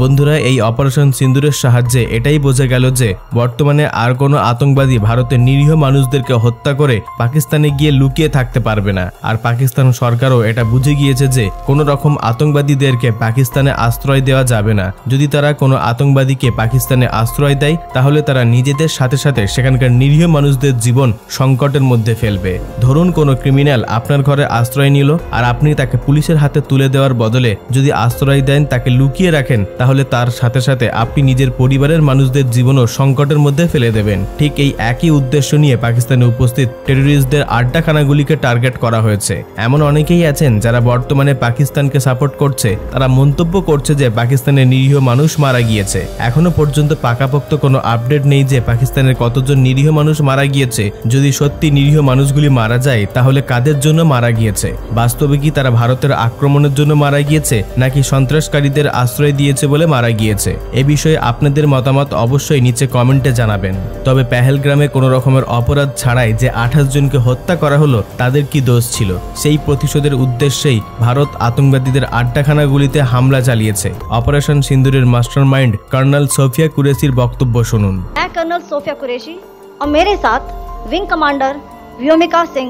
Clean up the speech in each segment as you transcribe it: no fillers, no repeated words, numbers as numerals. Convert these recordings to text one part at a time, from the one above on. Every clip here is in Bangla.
বন্ধুরা, এই অপারেশন সিন্দুরের সাহায্যে এটাই বোঝা গেল যে বর্তমানে আর কোনো আতঙ্কবাদী ভারতের নিরীহ মানুষদেরকে হত্যা করে পাকিস্তানে গিয়ে লুকিয়ে থাকতে পারবে না। আর পাকিস্তান সরকারও এটা বুঝে গিয়েছে যে কোনো রকম আতঙ্কবাদীদেরকে পাকিস্তানে আশ্রয় দেওয়া যাবে না। যদি তারা কোনো আতঙ্কবাদীকে পাকিস্তানে আশ্রয় দেয় তাহলে তারা নিজেদের সাথে সাথে সেখানকার নিরীহ মানুষদের জীবন সংকটের মধ্যে ফেলবে। ধরুন কোনো ক্রিমিনাল আপনার ঘরে আশ্রয় নিল আর আপনি তাকে পুলিশের হাতে তুলে দেওয়ার বদলে যদি আশ্রয় দেন, তাকে লুকিয়ে রাখেন, তাহলে তার সাথে সাথে আপনি নিজের পরিবারের মানুষদের জীবনও সংকটের মধ্যে ফেলে দেবেন। ঠিক এই একই উদ্দেশ্য নিয়ে পাকিস্তানে উপস্থিত টেররিস্টদের আড্ডাখানাগুলিকে টার্গেট করা হয়েছে। এমন অনেকেই আছেন যারা বর্তমানে পাকিস্তানকে সাপোর্ট করছে। তারা মন্তব্য করছে যে পাকিস্তানের নিরীহ মানুষ মারা গিয়েছে। এখনো পর্যন্ত পাকাপোক্ত কোনো আপডেট নেই যে পাকিস্তানের কতজন নিরীহ মানুষ মারা গিয়েছে। যদি সত্যি নিরীহ মানুষগুলি মারা যায় তাহলে কাদের জন্য মারা গিয়েছে? বাস্তবে কি তারা ভারতের আক্রমণের জন্য মারা গিয়েছে নাকি সন্ত্রাসকারীদের আশ্রয় দিয়েছে বলে মারা গিয়েছে? এ বিষয়ে আপনাদের মতামত অবশ্যই নিচে কমেন্টে জানাবেন। তবে পেহেলগ্রামে কোনো রকমের অপরাধ ছাড়াই যে 28 জনকে হত্যা করা হলো, তাদের কি দোষ ছিল? সেই প্রতিশোধের উদ্দেশ্যেই ভারত আতঙ্কবাদীদের আড্ডাখানাগুলিতে হামলা চালিয়েছে। অপারেশন সিন্দুরের মাস্টারমাইন্ড कर्नल सोफिया कुरैशीर বক্তব্য শুনুন। मैं कर्नल सोफिया कुरैशी और मेरे साथ विंग कमांडर व्योमिका सिंह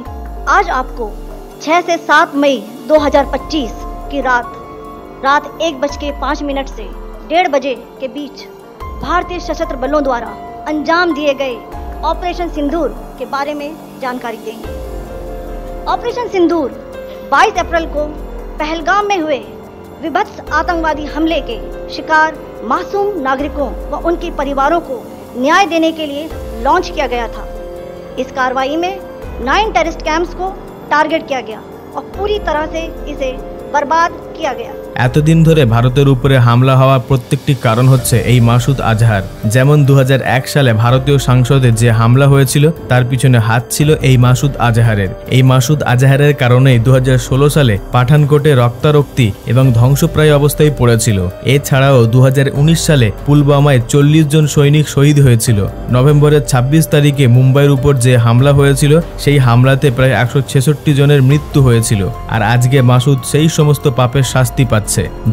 आज आपको 6 से 7 मई 2025 की रात 1:05 से 1:30 बजे के बीच भारतीय सशस्त्र बलों द्वारा अंजाम दिए गए ऑपरेशन सिंदूर के बारे में जानकारी देंगे। ऑपरेशन सिंदूर 22 अप्रैल को पहलगाम में हुए विभत्स आतंकवादी हमले के शिकार मासूम नागरिकों व उनके परिवारों को न्याय देने के लिए लॉन्च किया गया था। इस कार्रवाई में 9 टेररिस्ट कैंप्स को टारगेट किया गया और पूरी तरह से इसे बर्बाद किया गया। এতদিন ধরে ভারতের উপরে হামলা হওয়া প্রত্যেকটি কারণ হচ্ছে এই মাসুদ আজহার। যেমন 2001 সালে ভারতীয় সংসদে যে হামলা হয়েছিল তার পিছনে হাত ছিল এই মাসুদ আজহারের। এই মাসুদ আজহারের কারণেই 2016 সালে পাঠানকোটে রক্তারক্তি এবং ধ্বংসপ্রায় অবস্থায় পড়েছিল। এছাড়াও 2019 সালে পুলওয়ামায় 40 জন সৈনিক শহীদ হয়েছিল। নভেম্বরের 26 তারিখে মুম্বাইয়ের উপর যে হামলা হয়েছিল সেই হামলাতে প্রায় 166 জনের মৃত্যু হয়েছিল। আর আজকে মাসুদ সেই সমস্ত পাপের শাস্তি পাচ্ছে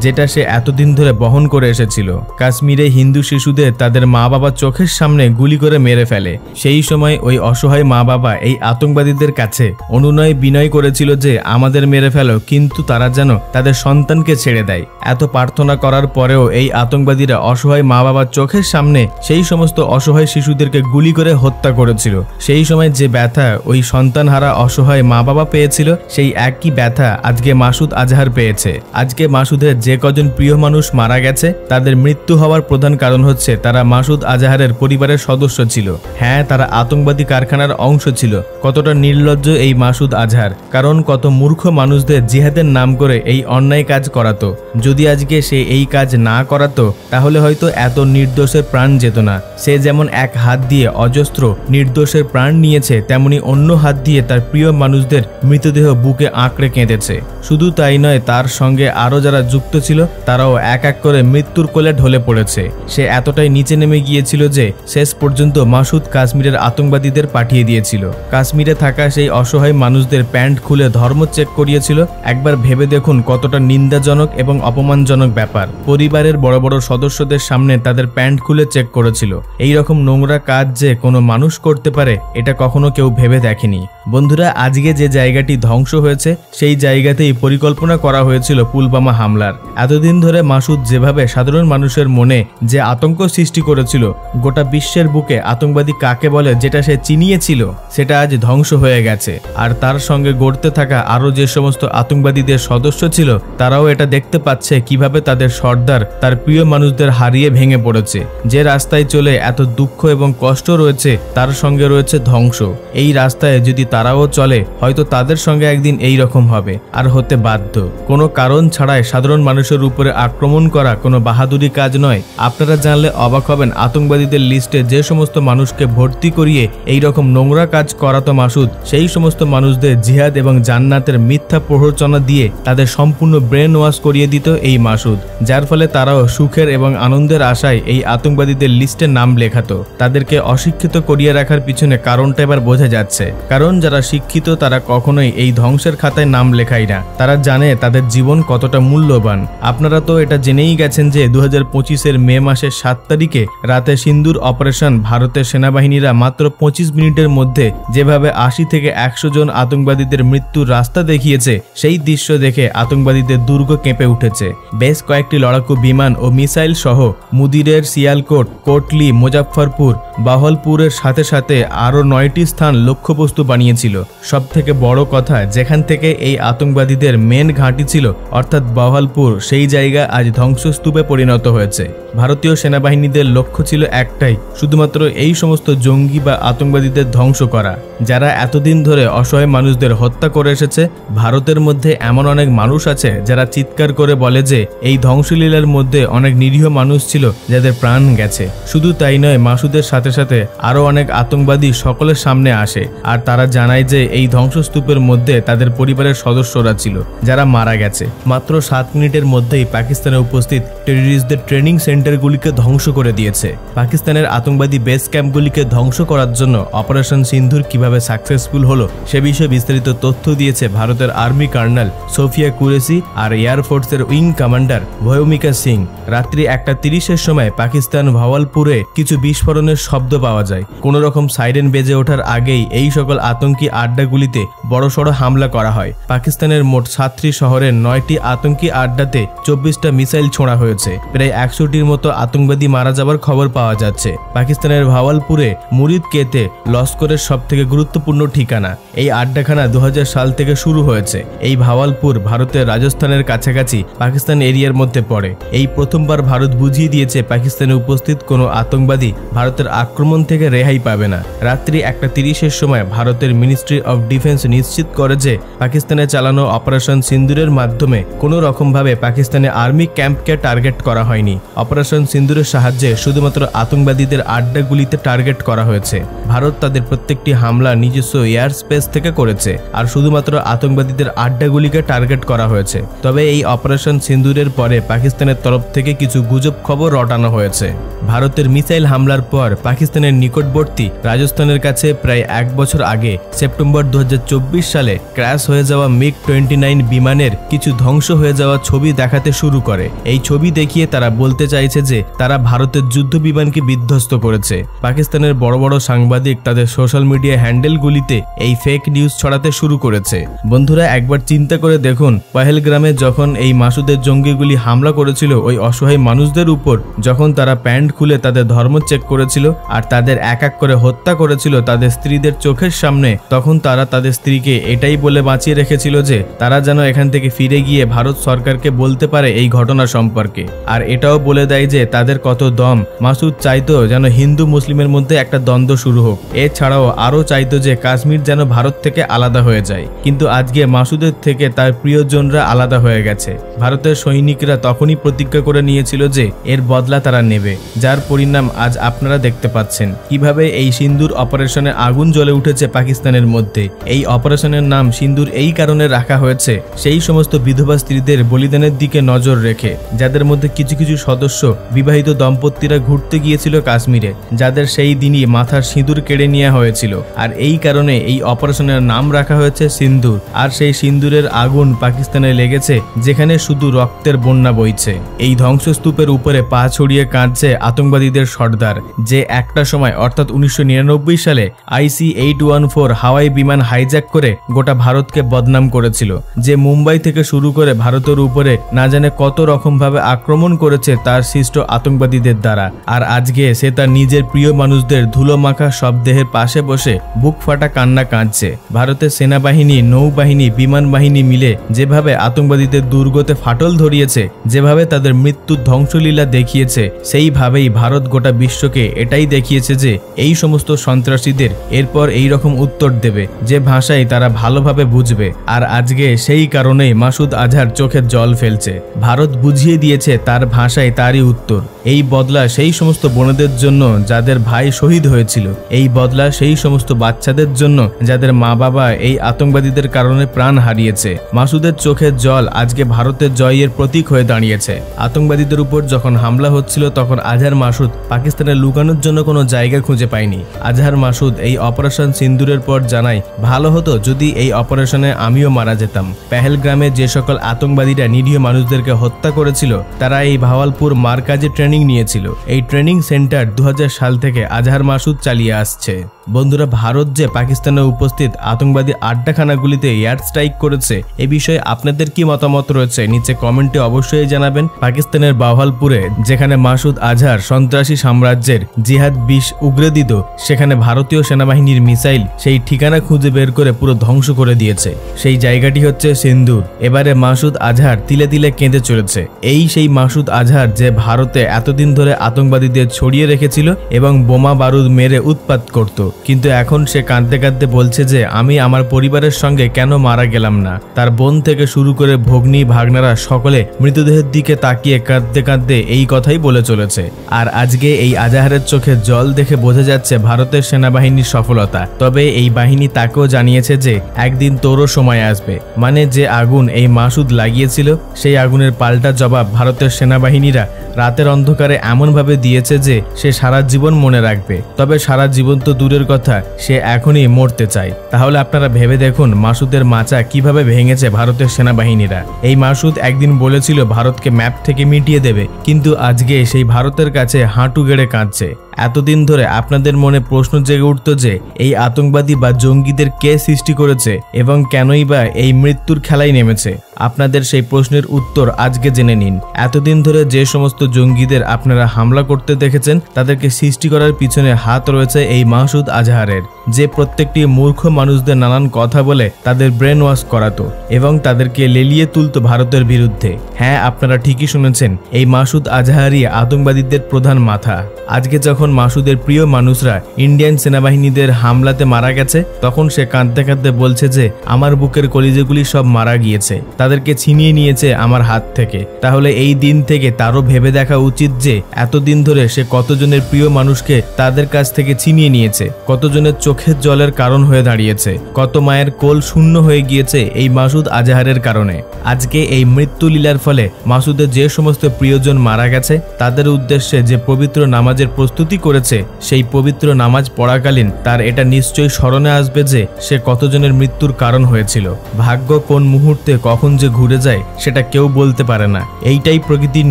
যেটা সে এতদিন ধরে বহন করে এসেছিল। কাশ্মীরে হিন্দু শিশুদের তাদের মা বাবা চোখের সামনে গুলি করে মেরে ফেলে। সেই সময় ওই অসহায় মা বাবা এই আতঙ্কবাদীদের কাছে অনুনয় বিনয় করেছিল যে আমাদের মেরে ফেলো, কিন্তু তারা যেন তাদের সন্তানকে ছেড়ে দেয়। এত প্রার্থনা করার পরেও এই আতঙ্কবাদীরা অসহায় মা বাবার চোখের সামনে সেই সমস্ত অসহায় শিশুদেরকে গুলি করে হত্যা করেছিল। সেই সময় যে ব্যথা ওই সন্তানহারা অসহায় মা বাবা পেয়েছিল, সেই একই ব্যথা আজকে মাসুদ আজহার পেয়েছে। আজকে মাসুদের যে কজন প্রিয় মানুষ মারা গেছে তাদের মৃত্যু হওয়ার প্রধান কারণ হচ্ছে তারা মাসুদ আজহারের পরিবারের সদস্য ছিল। হ্যাঁ, তারা আতঙ্কবাদী কারখানার অংশ ছিল। কতটা নির্লজ্জ এই মাসুদ আজহার, কারণ কত মূর্খ মানুষদের জিহাদের নাম করে এই অন্যায় কাজ করাতো। যদি আজকে সে এই কাজ না করাতো তাহলে হয়তো এত নির্দোষের প্রাণ যেত না। সে যেমন এক হাত দিয়ে অজস্র নির্দোষের প্রাণ নিয়েছে, তেমনি অন্য হাত দিয়ে তার প্রিয় মানুষদের মৃতদেহ বুকে আঁকড়ে কেঁদেছে। শুধু তাই নয়, তার সঙ্গে আরো যারা যুক্ত ছিল তারাও এক এক করে মৃত্যুর কোলে ঢলে পড়েছে। সে এতটাই নিচে নেমে গিয়েছিল যে শেষ পর্যন্ত মাসুদ কাশ্মীরের আতঙ্কবাদীদের পাঠিয়ে দিয়েছিল। কাশ্মীরে থাকা সেই অসহায় মানুষদের প্যান্ট খুলে ধর্ম চেক করিয়েছিল। একবার ভেবে দেখুন কতটা নিন্দাজনক এবং অপমানজনক ব্যাপার। পরিবারের বড় বড় সদস্যদের সামনে তাদের প্যান্ট খুলে চেক করেছিল। এই রকম নোংরা কাজ যে কোনো মানুষ করতে পারে এটা কখনো কেউ ভেবে দেখেনি। বন্ধুরা, আজকে যে জায়গাটি ধ্বংস হয়েছে সেই জায়গাতেই পরিকল্পনা করা হয়েছিল পুলওয়ামা হামলার। এতদিন ধরে মাসুদ যেভাবে সাধারণ মানুষের মনে যে আতঙ্ক সৃষ্টি করেছিল, গোটা বিশ্বের বুকে আতঙ্কবাদী কাকে বলে যেটা সে চিনিয়েছিল, সেটা আজ ধ্বংস হয়ে গেছে। আর তার সঙ্গে গড়তে থাকা আরো যে সমস্ত আতঙ্কবাদীদের সদস্য ছিল তারাও এটা দেখতে পাচ্ছে কিভাবে তাদের সর্দার তার প্রিয় মানুষদের হারিয়ে ভেঙে পড়েছে। যে রাস্তায় চলে এত দুঃখ এবং কষ্ট রয়েছে তার সঙ্গে রয়েছে ধ্বংস। এই রাস্তায় যদি তারাও চলে হয়তো তাদের সঙ্গে একদিন এই রকম হবে, আর হতে বাধ্য। কোনো কারণ ছাড়াই সাধারণ মানুষের উপরে আক্রমণ করা কোনো বাহাদুরি কাজ নয়। আপনারা জানলে অবাক হবেন আতঙ্কবাদীদের লিস্টে যে সমস্ত মানুষকে ভর্তি করিয়ে এই রকম নোংরা কাজ করাতো মাসুদ, সেই সমস্ত মানুষদের জিহাদ এবং জান্নাতের মিথ্যা প্ররোচনা দিয়ে তাদের সম্পূর্ণ ব্রেন ওয়াশ করিয়ে দিত এই মাসুদ, যার ফলে তারাও সুখের এবং আনন্দের আশায় এই আতঙ্কবাদীদের লিস্টে নাম লেখাতো। তাদেরকে অশিক্ষিত করিয়ে রাখার পিছনে কারণটা এবার বোঝা যাচ্ছে। কারণ যারা শিক্ষিত তারা কখনোই এই ধ্বংসের খাতায় নাম লেখায় না, তারা জানে তাদের জীবন কতটা মূল্যবান। আপনারা তো এটা জেনেই গেছেন যে 2025-এর মে মাসের 7 তারিখে রাতে সিন্দুর অপারেশন ভারতের সেনাবাহিনীরা মাত্র 25 মিনিটের মধ্যে যেভাবে 80 থেকে 100 জন আতঙ্কবাদীদের মৃত্যুর রাস্তা দেখিয়েছে, সেই দৃশ্য দেখে আতঙ্কবাদীদের দুর্গ কেঁপে উঠেছে। বেশ কয়েকটি লড়াকু বিমান ও মিসাইল সহ মুদিরের, সিয়ালকোট, কোটলি, মুজাফফরপুর, বাহলপুরের সাথে সাথে আরও 9টি স্থান লক্ষ্যবস্তু বানিয়েছিল। সবথেকে বড় কথা, যেখান থেকে এই আতঙ্কবাদীদের মেন ঘাঁটি ছিল অর্থাৎ বাহলপুর, সেই জায়গা আজ ধ্বংসস্তূপে পরিণত হয়েছে। ভারতীয় সেনাবাহিনীদের লক্ষ্য ছিল একটাই, শুধুমাত্র এই সমস্ত জঙ্গি বা আতঙ্কবাদীদের ধ্বংস করা, যারা এতদিন ধরে অসহায় মানুষদের হত্যা করে এসেছে। ভারতের মধ্যে এমন অনেক মানুষ আছে যারা চিৎকার করে বলে যে এই ধ্বংসলীলার মধ্যে অনেক নিরীহ মানুষ ছিল যাদের প্রাণ গেছে। শুধু তাই নয়, মাসুদের সাথে সাথে আরও অনেক আতঙ্কবাদী সকলের সামনে আসে, আর তারা জানায় যে এই ধ্বংসস্তূপের মধ্যে তাদের পরিবারের সদস্যরা ছিল যারা মারা গেছে। মাত্র 7 মিনিটের মধ্যেই পাকিস্তানে উপস্থিত টেররিস্টদের ট্রেনিং সেন্টারগুলিকে ধ্বংস করে দিয়েছে। পাকিস্তানের আতঙ্কবাদী বেস ক্যাম্পগুলিকে ধ্বংস করার জন্য অপারেশন সিন্ধুর কিভাবে সাকসেসফুল হলো সে বিষয়ে বিস্তারিত তথ্য দিয়েছে ভারতের আর্মি কর্নেল সোফিয়া কুরেশি আর এয়ারফোর্সের উইং কমান্ডার ভয়মিকা সিং। রাত্রি 1:30-এর সময় পাকিস্তান ভাওয়ালপুরে কিছু বিস্ফোরণের শব্দ পাওয়া যায়। কোনো রকম সাইরেন বেজে ওঠার আগেই এই সকল আতঙ্কী আড্ডাগুলিতে বড়সড় হামলা করা হয়। পাকিস্তানের মোট 7টি শহরের 9টি আতঙ্কী আড্ডাতে 24টা মিসাইল ছোঁড়া হয়েছে। প্রায় 100টির মতো আতঙ্কবাদী মারা যাবার খবর পাওয়া যাচ্ছে। পাকিস্তানের ভাওয়ালপুরে মুরিদ কেতে লস্করের সবথেকে গুরুত্বপূর্ণ ঠিকানা। এই আড্ডাখানা 2000 সাল থেকে শুরু হয়েছে। এই ভাওয়ালপুর ভারতের রাজস্থানের কাছাকাছি পাকিস্তান এরিয়ার মধ্যে পড়ে। এই প্রথমবার ভারত বুঝিয়ে দিয়েছে পাকিস্তানে উপস্থিত কোনো আতঙ্কবাদী ভারতের আক্রমণ থেকে রেহাই পাবে না। রাত্রি 1:30-এর সময় ভারতের মিনিস্ট্রি অফ ডিফেন্স নিশ্চিত করে যে পাকিস্তানে চালানো অপারেশন সিন্দুরের মাধ্যমে কোনো রকমভাবে পাকিস্তানে আর্মি ক্যাম্পকে টার্গেট করা হয়নি। অপারেশন সিন্দুরের সাহায্যে শুধুমাত্র আতঙ্কবাদীদের আড্ডাগুলিতে টার্গেট করা হয়েছে। ভারত তাদের প্রত্যেকটি হামলা নিজস্ব এয়ার স্পেস থেকে করেছে, আর শুধুমাত্র আতঙ্কবাদীদের আড্ডাগুলিকে টার্গেট করা হয়েছে। তবে এই অপারেশন সিন্দুরের পরে পাকিস্তানের তরফ থেকে কিছু গুজব খবর রটানো হয়েছে। ভারতের মিসাইল হামলার পর পাকিস্তানের নিকটবর্তী রাজস্থানের কাছে প্রায় 1 বছর আগে সেপ্টেম্বর 2024 সালে ক্র্যাশ হয়ে যাওয়া MiG-29 বিমানের কিছু ধ্বংস হয়ে যাওয়া ছবি দেখাতে শুরু করে। এই ছবি দেখিয়ে তারা বলতে চাইছে যে তারা ভারতের যুদ্ধ বিমানকে বিধ্বস্ত করেছে। পাকিস্তানের বড় বড় সাংবাদিক তাদের সোশ্যাল মিডিয়া হ্যান্ডেলগুলিতে এই ফেক নিউজ ছড়াতে শুরু করেছে। বন্ধুরা, একবার চিন্তা করে দেখুন, পহেলগ্রামে যখন এই মাসুদের জঙ্গিগুলি হামলা করেছিল ওই অসহায় মানুষদের উপর, যখন তারা প্যান্ট খুলে তাদের ধর্ম চেক করেছিল আর তাদের এক এক করে হত্যা করেছিল তাদের স্ত্রীদের চোখের সামনে, তখন তারা তাদের স্ত্রীকে এটাই বলে বাঁচিয়ে রেখেছিল যে তারা যেন এখান থেকে ফিরে গিয়ে ভারত সরকারকে বলতে পারে এই ঘটনা সম্পর্কে। আর এটাও বলে দেয় যে তাদের কত দম। মাসুদ চাইতো যেন হিন্দু মুসলিমের মধ্যে একটা দ্বন্দ্ব শুরু হোক। এছাড়াও আরও চাইতো যে কাশ্মীর যেন ভারত থেকে আলাদা হয়ে যায়। কিন্তু আজকে মাসুদের থেকে তার প্রিয়জনরা আলাদা হয়ে গেছে। ভারতের সৈনিকরা তখনই প্রতিজ্ঞা করে নিয়েছিল যে এর বদলা তারা নেবে, যার পরিণাম আজ আপনারা দেখতে পাচ্ছেন। কিভাবে এই সিন্দুর অপারেশনে আগুন জ্বলে উঠেছে পাকিস্তানের মধ্যে। এই অপারেশনের নাম সিন্দুর এই কারণে রাখা হয়েছে সেই সমস্ত বিধবা স্ত্রীদের বলিদানের দিকে নজর রেখে, যাদের মধ্যে কিছু কিছু সদস্য বিবাহিত দম্পতিরা ঘুরতে গিয়েছিল কাশ্মীরে, যাদের সেই দিনই মাথার সিঁদুর কেড়ে নেওয়া হয়েছিল। আর এই কারণে এই অপারেশনের নাম রাখা হয়েছে সিন্দুর। আর সেই সিন্দুরের আগুন পাকিস্তানে লেগেছে যেখানে শুধু রক্তের বন্যা বইছে। এই ধ্বংসস্তূপের উপরে পা ছড়িয়ে কাঁদছে আতঙ্কবাদীদের সর্দার, যে একটা সময় অর্থাৎ 1999 সালে IC-814 হাওয়াই বিমান হাইজ্যাক করে গোটা ভারতকে বদনাম করেছিল, যে মুম্বাই থেকে শুরু করে ভারতের উপরে না জানে কত রকম ভাবে আক্রমণ করেছে তার সৃষ্ট আতঙ্কবাদীদের দ্বারা। আর আজকে সে তার নিজের প্রিয় মানুষদের ধুলো মাখা শবদেহের পাশে বসে বুক ফাটা কান্না কাঁদছে। ভারতের সেনাবাহিনী, নৌবাহিনী, বিমান বাহিনী মিলে যেভাবে আতঙ্কবাদীদের দুর্গতে ফাটল ধরিয়েছে, যেভাবে তাদের মৃত্যুর ধ্বংসলীলা দেখিয়েছে, সেইভাবেই ভারত গোটা বিশ্বকে এটাই দেখিয়েছে যে এই সমস্ত সন্ত্রাসীদের এরপর এই রকম উত্তর দেবে যে ভাষায় তারা ভালোভাবে বুঝবে। আর আজকে সেই কারণেই মাসুদ আজহার চোখে জল ফেলছে। ভারত বুঝিয়ে দিয়েছে তার ভাষায় তারই উত্তর। এই বদলা সেই সমস্ত বোনেদের জন্য যাদের ভাই শহীদ হয়েছিল, এই বদলা সেই সমস্ত বাচ্চাদের জন্য যাদের মা বাবা এই আতঙ্কবাদীদের কারণে প্রাণ হারিয়েছে। মাসুদের চোখের জল আজকে ভারতের জয়ের প্রতীক হয়ে দাঁড়িয়েছে। আতঙ্কবাদীদের উপর যখন হামলা হচ্ছিল তখন আজহার মাসুদ পাকিস্তানে লুকানোর জন্য কোনো জায়গা খুঁজে পায়নি। আজহার মাসুদ এই অপারেশন সিন্দুরের পর পর জানায়, ভালো হতো যদি এই অপারেশনে আমিও মারা যেতাম। পেহেলগ্রামে যে সকল আতঙ্কবাদীরা নিরীহ মানুষদেরকে হত্যা করেছিল তারা এই ভাওয়ালপুর মারকাজে ট্রেনিং নিয়েছিল। এই ট্রেনিং সেন্টার 2000 সাল থেকে আজহার মাসুদ চালিয়ে আসছে। বন্ধুরা, ভারত যে পাকিস্তানে উপস্থিত আতঙ্কবাদী আড্ডাখানাগুলিতে এয়ার স্ট্রাইক করেছে এ বিষয়ে আপনাদের কি মতামত রয়েছে নিচে কমেন্টে অবশ্যই জানাবেন। পাকিস্তানের বাওয়ালপুরে যেখানে মাসুদ আজহার সন্ত্রাসী সাম্রাজ্যের জিহাদ বিষ উগরে দিত, সেখানে ভারতীয় সেনাবাহিনীর মিসাইল সেই ঠিকানা খুঁজে বের করে পুরো ধ্বংস করে দিয়েছে। সেই জায়গাটি হচ্ছে সিন্দুর। এবারে মাসুদ আজহার তিলে তিলে কেঁদে চলেছে। এই সেই মাসুদ আজহার যে ভারতে এতদিন ধরে আতঙ্কবাদীদের ছড়িয়ে রেখেছিল এবং বোমা বারুদ মেরে উৎপাত করত, কিন্তু এখন সে কাঁদতে কাঁদতে বলছে যে আমি আমার পরিবারের সঙ্গে কেন মারা গেলাম না। তার বোন থেকে শুরু করে ভগ্নী ভাগনারা সকলে মৃতদেহের দিকে তাকিয়ে কাঁদতে কাঁদতে এই কথাই বলে চলেছে। আর আজকে এই আজহারের চোখে জল দেখে বোঝা যাচ্ছে ভারতের সেনাবাহিনীর সফলতা। তবে এই বাহিনী তাকেও জানিয়েছে যে একদিন তোরও সময় আসবে, মানে যে আগুন এই মাসুদ লাগিয়েছিল সেই আগুনের পাল্টা জবাব ভারতের সেনাবাহিনীরা রাতের অন্ধকারে এমনভাবে দিয়েছে যে সে সারা জীবন মনে রাখবে। তবে সারা জীবন তো দূরের কথা, সে এখনই মরতে চায়। তাহলে আপনারা ভেবে দেখুন মাসুদের মাচা কিভাবে ভেঙেছে ভারতের সেনাবাহিনীরা। এই মাসুদ একদিন বলেছিল ভারতকে ম্যাপ থেকে মিটিয়ে দেবে, কিন্তু আজকে সেই ভারতের কাছে হাঁটু গেড়ে কাঁদছে। এতদিন ধরে আপনাদের মনে প্রশ্ন জেগে উঠত যে এই আতঙ্কবাদী বা জঙ্গিদের কে সৃষ্টি করেছে এবং কেনই বা এই মৃত্যুর খেলায় নেমেছে। আপনাদের সেই প্রশ্নের উত্তর আজকে জেনে নিন। এতদিন ধরে যে সমস্ত জঙ্গিদের আপনারা হামলা করতে দেখেছেন তাদেরকে সৃষ্টি করার পিছনে হাত রয়েছে এই মাসুদ আজহারের, যে প্রত্যেকটি মূর্খ মানুষদের নানান কথা বলে তাদের ব্রেন ওয়াশ করাতো এবং তাদেরকে লেলিয়ে তুলতো ভারতের বিরুদ্ধে। হ্যাঁ, আপনারা ঠিকই শুনেছেন, এই মাসুদ আজহারই আতঙ্কবাদীদের প্রধান মাথা। আজকে যখন মাসুদের প্রিয় মানুষরা ইন্ডিয়ান সেনাবাহিনীদের হামলাতে মারা গেছে তখন সে কাঁদতে কাঁদতে বলছে যে আমার বুকের কলিজাগুলি সব মারা গিয়েছে, তাদেরকে ছিনিয়ে নিয়েছে আমার হাত থেকে। তাহলে এই দিন থেকে তারও ভেবে দেখা উচিত যে এতদিন ধরে সে কতজনের প্রিয় মানুষকে তাদের কাছ থেকে ছিনিয়ে নিয়েছে, কতজনের চোখের জলের কারণ হয়ে দাঁড়িয়েছে, কত মায়ের কোল শূন্য হয়ে গিয়েছে এই মাসুদ আজহারের কারণে। আজকে এই মৃত্যু লীলার ফলে মাসুদের যে সমস্ত প্রিয়জন মারা গেছে তাদের উদ্দেশ্যে যে পবিত্র নামাজের প্রস্তুতি করেছে, সেই পবিত্র নামাজ পড়াকালীন তার এটা নিশ্চয়ই স্মরণে আসবে যে সে কতজনের মৃত্যুর কারণ হয়েছিল। ভাগ্য কোন মুহূর্তে কখন যে ঘুরে যায় সেটা কেউ বলতে পারে না। এইটাই প্রকৃতির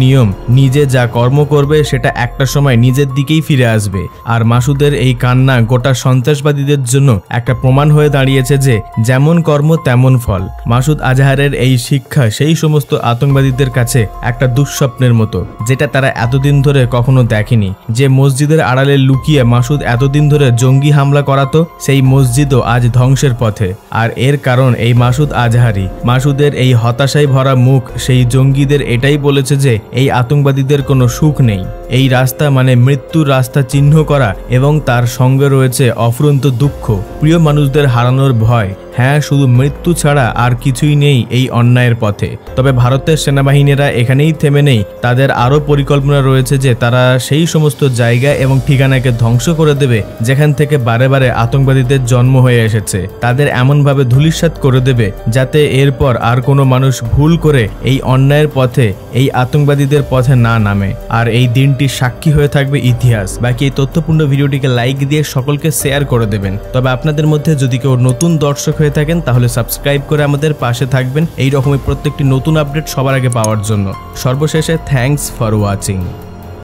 নিয়ম, নিজে যা কর্ম করবে সেটা একটা সময় নিজের দিকেই ফিরে আসবে। আর মাসুদের এই কান্না গোটা সন্ত্রাসবাদীদের জন্য একটা প্রমাণ হয়ে দাঁড়িয়েছে যে যেমন কর্ম তেমন ফল। মাসুদ আজহারের এই শিক্ষা সেই সমস্ত আতঙ্কবাদীদের কাছে একটা দুঃস্বপ্নের মতো, যেটা তারা এতদিন ধরে কখনো দেখেনি। যে মসজিদের আড়ালে লুকিয়ে মাসুদ এতদিন ধরে জঙ্গি হামলা করাতো সেই মসজিদও আজ ধ্বংসের পথে। আর এর কারণ এই মাসুদ আজহারি। মাসুদের এই হতাশায় ভরা মুখ সেই জঙ্গিদের এটাই বলেছে যে এই আতঙ্কবাদীদের কোনো সুখ নেই। এই রাস্তা মানে মৃত্যুর রাস্তা চিহ্ন করা এবং তার সঙ্গে রয়েছে অফুরন্ত দুঃখ, প্রিয় মানুষদের হারানোর ভয়। হ্যাঁ, শুধু মৃত্যু ছাড়া আর কিছুই নেই এই অন্যায়ের পথে। তবে ভারতের সেনাবাহিনীরা এখানেই থেমে নেই, তাদের আরও পরিকল্পনা রয়েছে যে তারা সেই সমস্ত জায়গা এবং ঠিকানাকে ধ্বংস করে দেবে যেখান থেকে বারে বারে আতঙ্কবাদীদের জন্ম হয়ে এসেছে। তাদের এমনভাবে ধূলিসাৎ করে দেবে যাতে এরপর আর কোনো মানুষ ভুল করে এই অন্যায়ের পথে, এই আতঙ্কবাদীদের পথে না নামে। আর এই দিনটির সাক্ষী হয়ে থাকবে ইতিহাস। বাকি এই তথ্যপূর্ণ ভিডিওটিকে লাইক দিয়ে সকলকে শেয়ার করে দেবেন। তবে আপনাদের মধ্যে যদি কেউ নতুন দর্শক হয়ে থাকেন তাহলে সাবস্ক্রাইব করে আমাদের পাশে থাকবেন এই রকমের প্রত্যেকটি নতুন আপডেট সবার আগে পাওয়ার জন্য। সর্বশেষে থ্যাঙ্কস ফর ওয়াচিং।